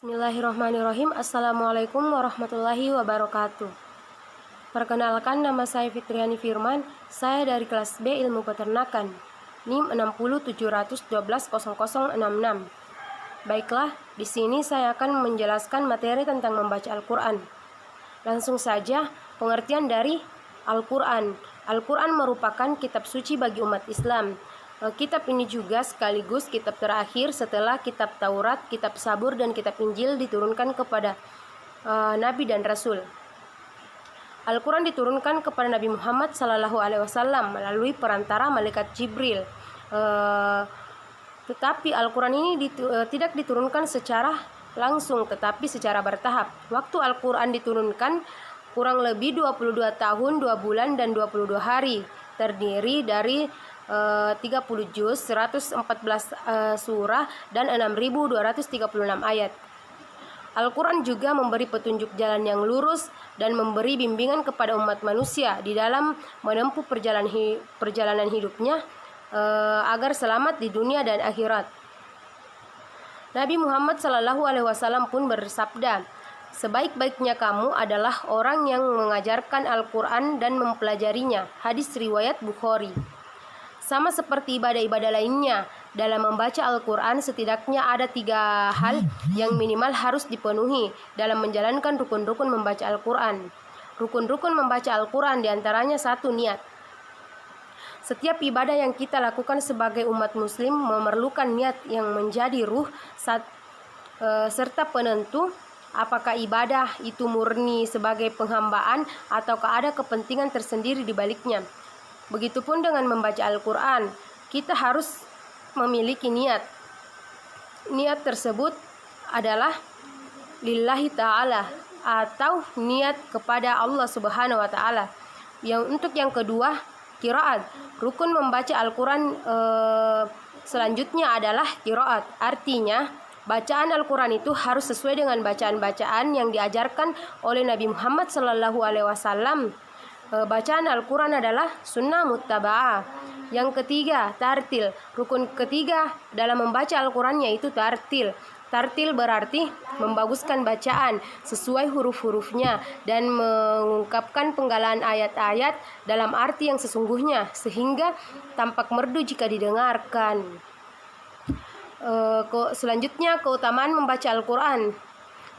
Bismillahirrahmanirrahim. Assalamualaikum warahmatullahi wabarakatuh. Perkenalkan, nama saya Fitriani Firman. Saya dari kelas B Ilmu Peternakan, NIM 6071210066. Baiklah, di sini saya akan menjelaskan materi tentang membaca Al-Quran. Langsung saja, pengertian dari Al-Quran. Al-Quran merupakan kitab suci bagi umat Islam. Kitab ini juga sekaligus kitab terakhir setelah kitab Taurat, kitab Zabur, dan kitab Injil diturunkan kepada Nabi dan Rasul. Al-Quran diturunkan kepada Nabi Muhammad SAW melalui perantara malaikat Jibril. Tetapi Al-Quran ini tidak diturunkan secara langsung, tetapi secara bertahap. Waktu Al-Quran diturunkan kurang lebih 22 tahun, 2 bulan, dan 22 hari. Terdiri dari 30 juz, 114 surah, dan 6.236 ayat. Al-Quran juga memberi petunjuk jalan yang lurus dan memberi bimbingan kepada umat manusia di dalam menempuh perjalanan hidupnya agar selamat di dunia dan akhirat. Nabi Muhammad SAW pun bersabda, "Sebaik-baiknya kamu adalah orang yang mengajarkan Al-Quran dan mempelajarinya." Hadis riwayat Bukhari. Sama seperti ibadah-ibadah lainnya, dalam membaca Al-Quran setidaknya ada 3 hal yang minimal harus dipenuhi dalam menjalankan rukun-rukun membaca Al-Quran. Rukun-rukun membaca Al-Quran diantaranya 1, niat. Setiap ibadah yang kita lakukan sebagai umat muslim memerlukan niat yang menjadi ruh serta penentu apakah ibadah itu murni sebagai penghambaan ataukah ada kepentingan tersendiri di baliknya. Begitupun dengan membaca Al-Quran, kita harus memiliki niat. Niat tersebut adalah lillahi ta'ala atau niat kepada Allah Subhanahu wa ta'ala. Untuk yang kedua, qiraat. Rukun membaca Al-Quran selanjutnya adalah qiraat. Artinya, bacaan Al-Quran itu harus sesuai dengan bacaan-bacaan yang diajarkan oleh Nabi Muhammad SAW. Bacaan Al-Quran adalah sunnah muttaba'ah. Yang ketiga, tartil. Rukun ketiga dalam membaca Al-Quran yaitu tartil. Tartil berarti membaguskan bacaan sesuai huruf-hurufnya dan mengungkapkan penggalan ayat-ayat dalam arti yang sesungguhnya sehingga tampak merdu jika didengarkan. Selanjutnya, keutamaan membaca Al-Quran.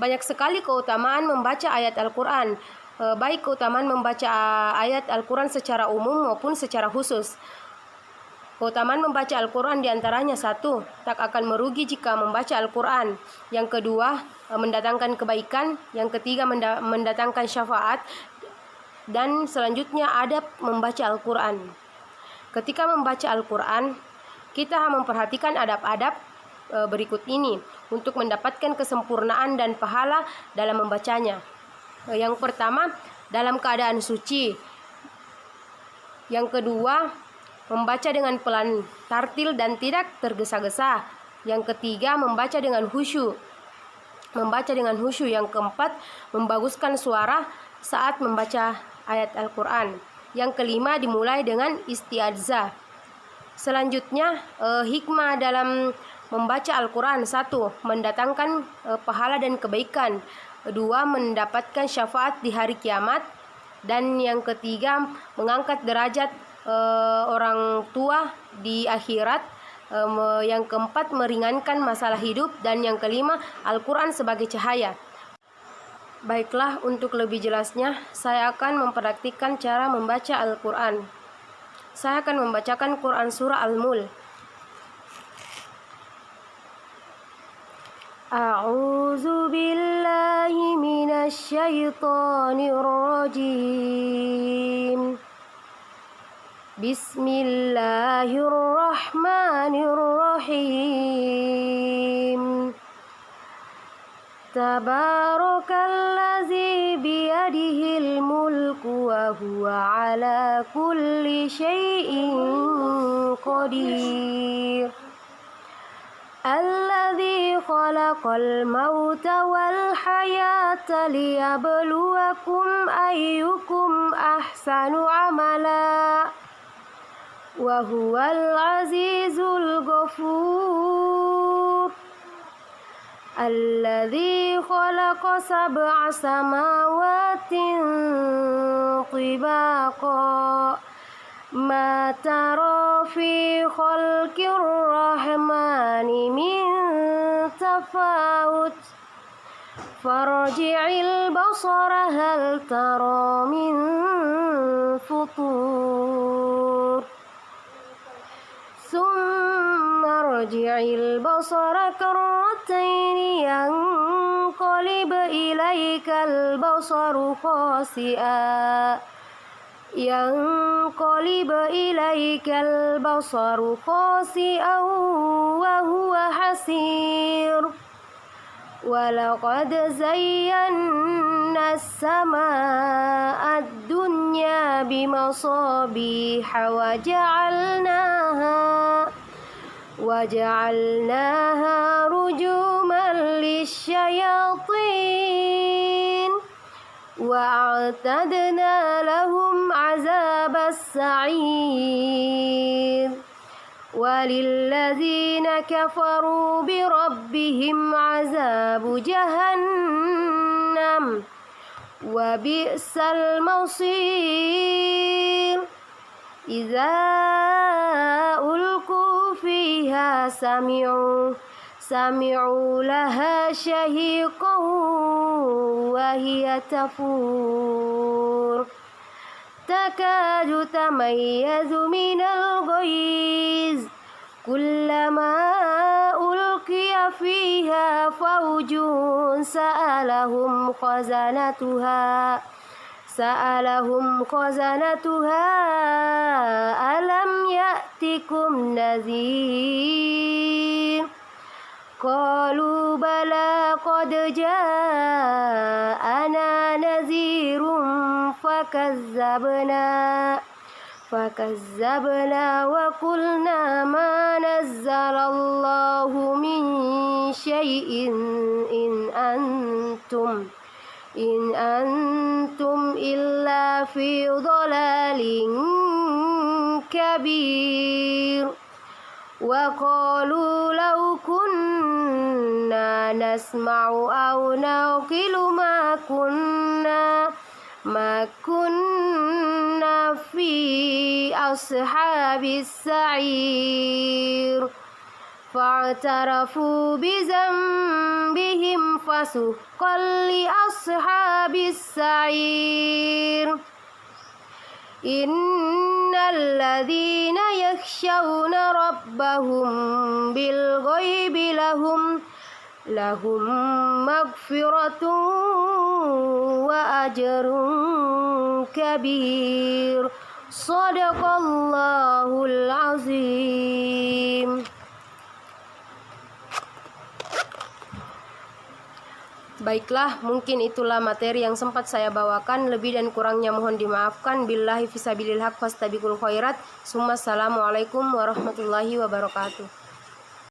Banyak sekali keutamaan membaca ayat Al-Quran, baik keutamaan membaca ayat Al-Quran secara umum maupun secara khusus. Keutamaan membaca Al-Quran diantaranya 1, tak akan merugi jika membaca Al-Quran. Yang kedua, mendatangkan kebaikan. Yang ketiga, mendatangkan syafaat. Dan selanjutnya, adab membaca Al-Quran. Ketika membaca Al-Quran, kita memperhatikan adab-adab berikut ini untuk mendapatkan kesempurnaan dan pahala dalam membacanya. Yang pertama, dalam keadaan suci. Yang kedua, membaca dengan pelan, tartil, dan tidak tergesa-gesa. Yang ketiga, membaca dengan khusyuk. Yang keempat, membaguskan suara saat membaca ayat Al-Quran. Yang kelima, dimulai dengan isti'adzah. Selanjutnya, hikmah dalam membaca Al-Quran. 1, mendatangkan pahala dan kebaikan. 2, mendapatkan syafaat di hari kiamat. Dan yang ketiga, mengangkat derajat orang tua di akhirat. Yang keempat, meringankan masalah hidup. Dan yang kelima, Al-Quran sebagai cahaya. Baiklah, untuk lebih jelasnya, saya akan mempraktikkan cara membaca Al-Quran. Saya akan membacakan Quran surah Al-Mulk. A'udzu billahi minasy syaithanir rajim. Bismillahirrahmanirrahim. Tabarakalladzi biyadihil mulku wa huwa ala kulli syai'in qadir. Alladzi khalaqal mauta wal hayata liyabluwakum ayyukum ahsanu amala wa huwal azizul ghafur. الذي خلق سبع سماوات طباقا ما ترى في خلق الرحمن من تفاوت فارجع البصر هل ترى من فطور ثم ارجع البصر كرتين ينقلب إليك البصر خاسئا وهو حسير ولقد زينا السماء الدنيا بمصابيح وجعلناها رجوما للشياطين وأعتدنا لهم عذاب السعير وللذين كفروا بربهم عذاب جهنم وبئس المصير إذا ألقوا فيها سمعوا لها شهيقا وهي تفور تكاد تميز من الغيظ كلما ألقي فيها فوج سألهم خزنتها ألم يأتكم نذير قالوا بلى قد جاءنا نذير فكذبنا وقلنا ما نزل الله من شيء إن أنتم إلا في ضلال كبير وقالوا لو كنا نسمع أو نعقل ما كنا في أصحاب السعير فاعترفوا بذنبهم فسحقا لأصحاب السعير إن الذين يخشون ربهم بالغيب لهم مغفرة وأجر كبير صدق الله العظيم. Baiklah, mungkin itulah materi yang sempat saya bawakan. Lebih dan kurangnya mohon dimaafkan. Billahi fisabilil haq fastabiqul khairat. Assalamualaikum warahmatullahi wabarakatuh.